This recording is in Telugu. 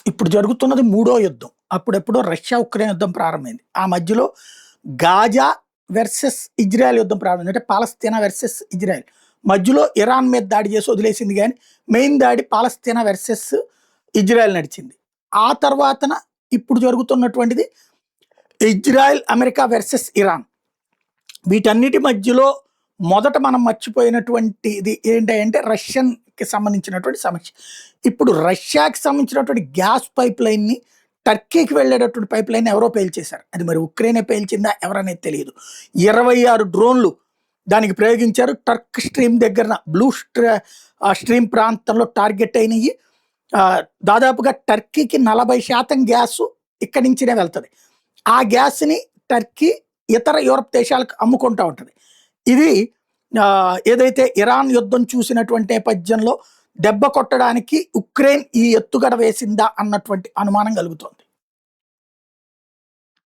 ఇప్పుడు జరుగుతున్నది మూడో యుద్ధం. అప్పుడెప్పుడో రష్యా ఉక్రెయిన్ యుద్ధం ప్రారంభమైంది. ఆ మధ్యలో గాజా వెర్సెస్ ఇజ్రాయెల్ యుద్ధం ప్రారంభమైంది. అంటే పాలస్తీనా వెర్సెస్ ఇజ్రాయెల్. మధ్యలో ఇరాన్ మీద దాడి చేసి వదిలేసింది గానీ, మెయిన్ దాడి పాలస్తీనా వెర్సెస్ ఇజ్రాయెల్ నడిచింది. ఆ తర్వాతన ఇప్పుడు జరుగుతున్నటువంటిది ఇజ్రాయెల్, అమెరికా వెర్సెస్ ఇరాన్. వీటన్నిటి మధ్యలో మొదట మనం మర్చిపోయినటువంటిది ఏంటంటే రష్యన్‌కి సంబంధించినటువంటి సమస్య. ఇప్పుడు రష్యాకి సంబంధించినటువంటి గ్యాస్ పైప్‌లైన్‌ని టర్కీకి వెళ్ళేటటువంటి పైప్‌లైన్ ఎవరో పేల్చేశారు. అది మరి ఉక్రెయినే పేల్చిందా ఎవరనేది తెలియదు. 26 డ్రోన్‌లు దానికి ప్రయోగించారు. టర్క్ స్ట్రీమ్ దగ్గరన స్ట్రీమ్ ప్రాంతంలో టార్గెట్ అయినయి. దాదాపుగా టర్కీకి 40% గ్యాసు ఇక్కడి నుంచినే వెళ్తది. ఆ గ్యాస్‌ని టర్కీ ఇతర యూరప్ దేశాలకు అమ్ముకుంటా ఉంటది. ఇది ఏదైతే ఇరాన్ యుద్ధం చూసినటువంటి నేపథ్యంలో దెబ్బ కొట్టడానికి ఉక్రెయిన్ ఈ ఎత్తుగడ వేసిందా అన్నటువంటి అనుమానం కలుగుతోంది.